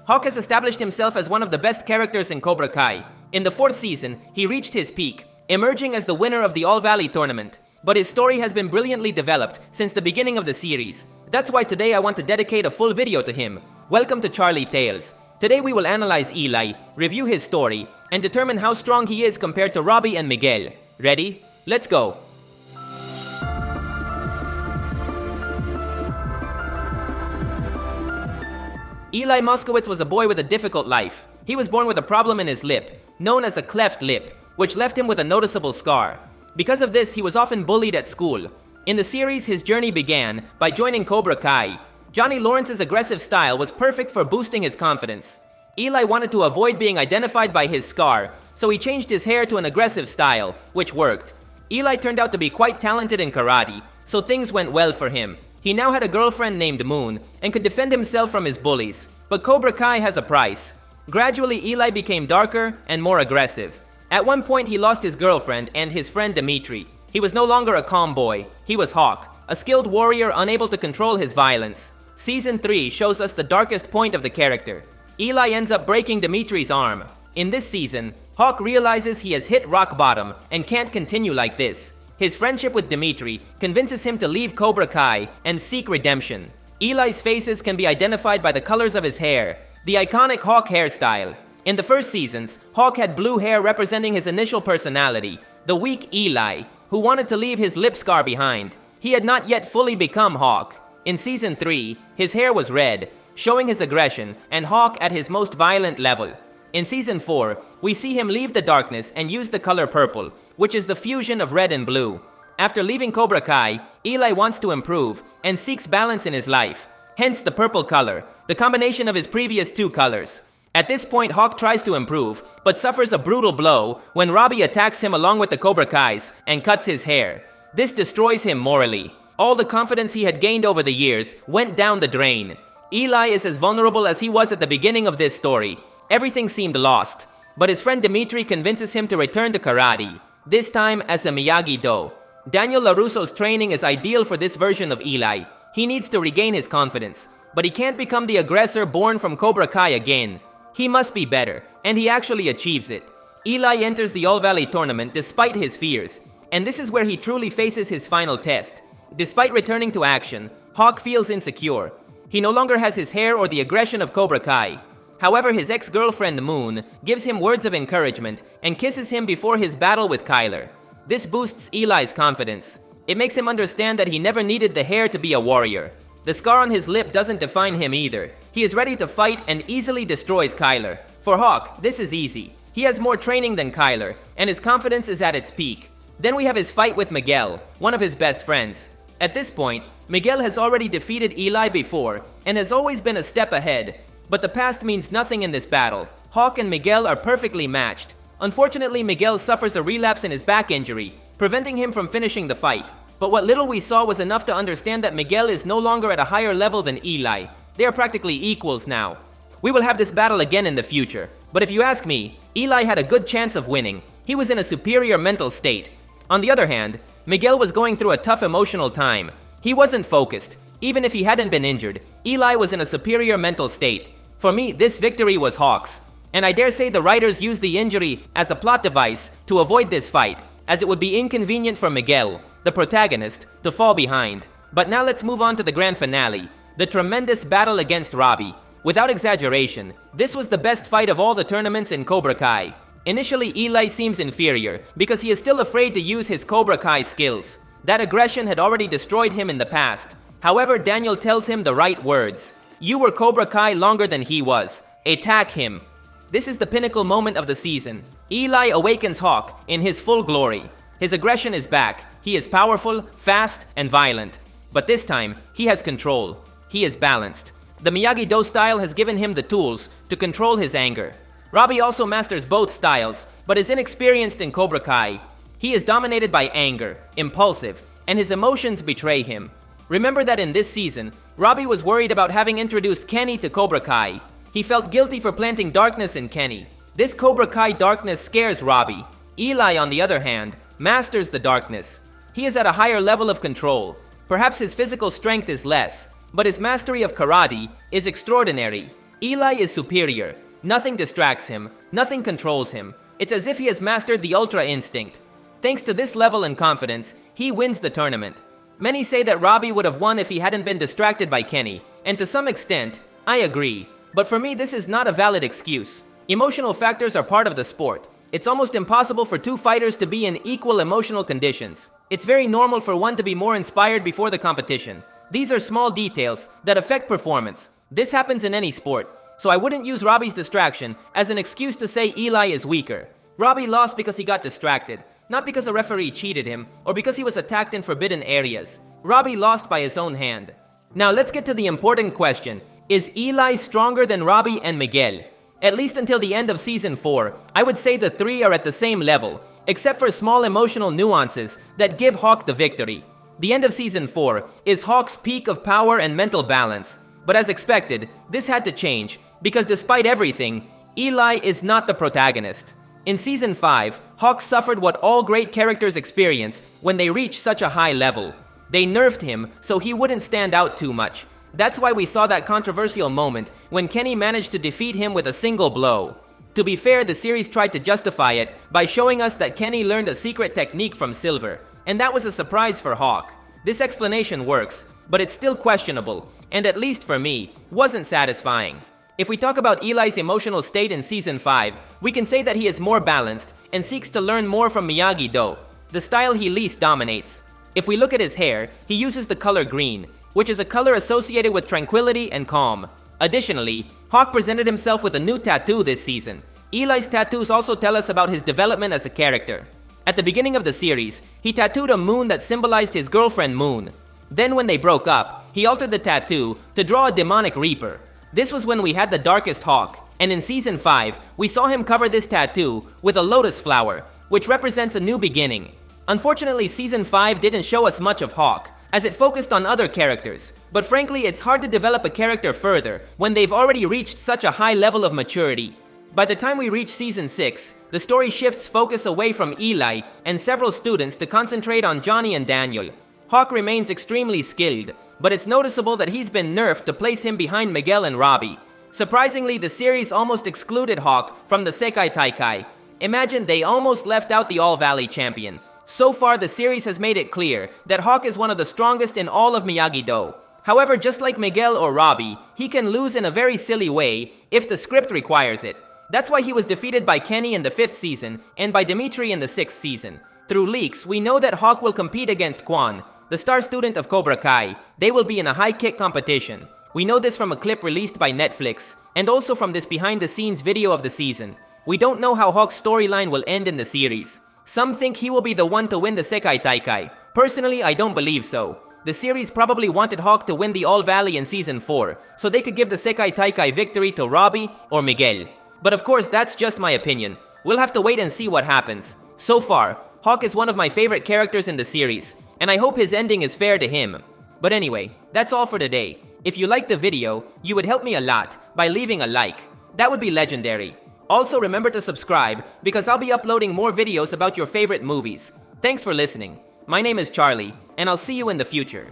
Hawk has established himself as one of the best characters in Cobra Kai. In the 4th season, he reached his peak, emerging as the winner of the All-Valley tournament. But his story has been brilliantly developed since the beginning of the series. That's why today I want to dedicate a full video to him. Welcome to Charlietales. Today we will analyze Eli, review his story, and determine how strong he is compared to Robbie and Miguel. Ready? Let's go! Eli Moskowitz was a boy with a difficult life. He was born with a problem in his lip, known as a cleft lip, which left him with a noticeable scar. Because of this, he was often bullied at school. In the series, his journey began by joining Cobra Kai. Johnny Lawrence's aggressive style was perfect for boosting his confidence. Eli wanted to avoid being identified by his scar, so he changed his hair to an aggressive style, which worked. Eli turned out to be quite talented in karate, so things went well for him. He now had a girlfriend named Moon and could defend himself from his bullies. But Cobra Kai has a price. Gradually, Eli became darker and more aggressive. At one point, he lost his girlfriend and his friend Dimitri. He was no longer a calm boy. He was Hawk, a skilled warrior unable to control his violence. Season 3 shows us the darkest point of the character. Eli ends up breaking Dimitri's arm. In this season, Hawk realizes he has hit rock bottom and can't continue like this. His friendship with Dimitri convinces him to leave Cobra Kai and seek redemption. Eli's faces can be identified by the colors of his hair, the iconic Hawk hairstyle. In the first seasons, Hawk had blue hair representing his initial personality, the weak Eli, who wanted to leave his lip scar behind. He had not yet fully become Hawk. In Season 3, his hair was red, showing his aggression and Hawk at his most violent level. In Season 4, we see him leave the darkness and use the color purple, which is the fusion of red and blue. After leaving Cobra Kai, Eli wants to improve and seeks balance in his life, hence the purple color, the combination of his previous two colors. At this point, Hawk tries to improve, but suffers a brutal blow when Robbie attacks him along with the Cobra Kais and cuts his hair. This destroys him morally. All the confidence he had gained over the years went down the drain. Eli is as vulnerable as he was at the beginning of this story. Everything seemed lost, but his friend Dimitri convinces him to return to karate, this time as a Miyagi-Do. Daniel LaRusso's training is ideal for this version of Eli. He needs to regain his confidence, but he can't become the aggressor born from Cobra Kai again. He must be better, and he actually achieves it. Eli enters the All-Valley tournament despite his fears, and this is where he truly faces his final test. Despite returning to action, Hawk feels insecure. He no longer has his hair or the aggression of Cobra Kai. However, his ex-girlfriend Moon gives him words of encouragement and kisses him before his battle with Kyler. This boosts Eli's confidence. It makes him understand that he never needed the hair to be a warrior. The scar on his lip doesn't define him either. He is ready to fight and easily destroys Kyler. For Hawk, this is easy. He has more training than Kyler, and his confidence is at its peak. Then we have his fight with Miguel, one of his best friends. At this point, Miguel has already defeated Eli before, and has always been a step ahead. But the past means nothing in this battle. Hawk and Miguel are perfectly matched. Unfortunately, Miguel suffers a relapse in his back injury, preventing him from finishing the fight. But what little we saw was enough to understand that Miguel is no longer at a higher level than Eli. They are practically equals now. We will have this battle again in the future. But if you ask me, Eli had a good chance of winning. He was in a superior mental state. On the other hand, Miguel was going through a tough emotional time. He wasn't focused. Even if he hadn't been injured, Eli was in a superior mental state. For me, this victory was Hawk's. And I dare say the writers used the injury as a plot device to avoid this fight, as it would be inconvenient for Miguel, the protagonist, to fall behind. But now let's move on to the grand finale, the tremendous battle against Robbie. Without exaggeration, this was the best fight of all the tournaments in Cobra Kai. Initially, Eli seems inferior because he is still afraid to use his Cobra Kai skills. That aggression had already destroyed him in the past. However, Daniel tells him the right words. You were Cobra Kai longer than he was. Attack him. This is the pinnacle moment of the season. Eli awakens Hawk in his full glory. His aggression is back. He is powerful, fast, and violent. But this time, he has control. He is balanced. The Miyagi-Do style has given him the tools to control his anger. Robbie also masters both styles, but is inexperienced in Cobra Kai. He is dominated by anger, impulsive, and his emotions betray him. Remember that in this season, Robbie was worried about having introduced Kenny to Cobra Kai. He felt guilty for planting darkness in Kenny. This Cobra Kai darkness scares Robbie. Eli, on the other hand, masters the darkness. He is at a higher level of control. Perhaps his physical strength is less, but his mastery of karate is extraordinary. Eli is superior. Nothing distracts him, nothing controls him. It's as if he has mastered the Ultra Instinct. Thanks to this level and confidence, he wins the tournament. Many say that Robbie would have won if he hadn't been distracted by Kenny, and to some extent, I agree. But for me, this is not a valid excuse. Emotional factors are part of the sport. It's almost impossible for two fighters to be in equal emotional conditions. It's very normal for one to be more inspired before the competition. These are small details that affect performance. This happens in any sport, so I wouldn't use Robbie's distraction as an excuse to say Eli is weaker. Robbie lost because he got distracted, not because a referee cheated him or because he was attacked in forbidden areas. Robbie lost by his own hand. Now let's get to the important question. Is Eli stronger than Robbie and Miguel? At least until the end of Season 4, I would say the three are at the same level, except for small emotional nuances that give Hawk the victory. The end of Season 4 is Hawk's peak of power and mental balance. But as expected, this had to change, because despite everything, Eli is not the protagonist. In Season 5, Hawk suffered what all great characters experience when they reach such a high level. They nerfed him so he wouldn't stand out too much. That's why we saw that controversial moment when Kenny managed to defeat him with a single blow. To be fair, the series tried to justify it by showing us that Kenny learned a secret technique from Silver, and that was a surprise for Hawk. This explanation works, but it's still questionable, and at least for me, wasn't satisfying. If we talk about Eli's emotional state in Season 5, we can say that he is more balanced and seeks to learn more from Miyagi-Do, the style he least dominates. If we look at his hair, he uses the color green, which is a color associated with tranquility and calm. Additionally, Hawk presented himself with a new tattoo this season. Eli's tattoos also tell us about his development as a character. At the beginning of the series, he tattooed a moon that symbolized his girlfriend Moon. Then when they broke up, he altered the tattoo to draw a demonic reaper. This was when we had the darkest Hawk, and in Season 5, we saw him cover this tattoo with a lotus flower, which represents a new beginning. Unfortunately, Season 5 didn't show us much of Hawk, as it focused on other characters. But frankly, it's hard to develop a character further when they've already reached such a high level of maturity. By the time we reach Season 6, the story shifts focus away from Eli and several students to concentrate on Johnny and Daniel. Hawk remains extremely skilled, but it's noticeable that he's been nerfed to place him behind Miguel and Robbie. Surprisingly, the series almost excluded Hawk from the Sekai Taikai. Imagine they almost left out the All-Valley champion. So far, the series has made it clear that Hawk is one of the strongest in all of Miyagi-Do. However, just like Miguel or Robbie, he can lose in a very silly way if the script requires it. That's why he was defeated by Kenny in the 5th season and by Dimitri in the 6th season. Through leaks, we know that Hawk will compete against Quan, the star student of Cobra Kai. They will be in a high kick competition. We know this from a clip released by Netflix, and also from this behind-the-scenes video of the season. We don't know how Hawk's storyline will end in the series. Some think he will be the one to win the Sekai Taikai. Personally, I don't believe so. The series probably wanted Hawk to win the All-Valley in Season 4, so they could give the Sekai Taikai victory to Robbie or Miguel. But of course, that's just my opinion. We'll have to wait and see what happens. So far, Hawk is one of my favorite characters in the series, and I hope his ending is fair to him. But anyway, that's all for today. If you liked the video, you would help me a lot by leaving a like. That would be legendary. Also, remember to subscribe because I'll be uploading more videos about your favorite movies. Thanks for listening. My name is Charlie, and I'll see you in the future.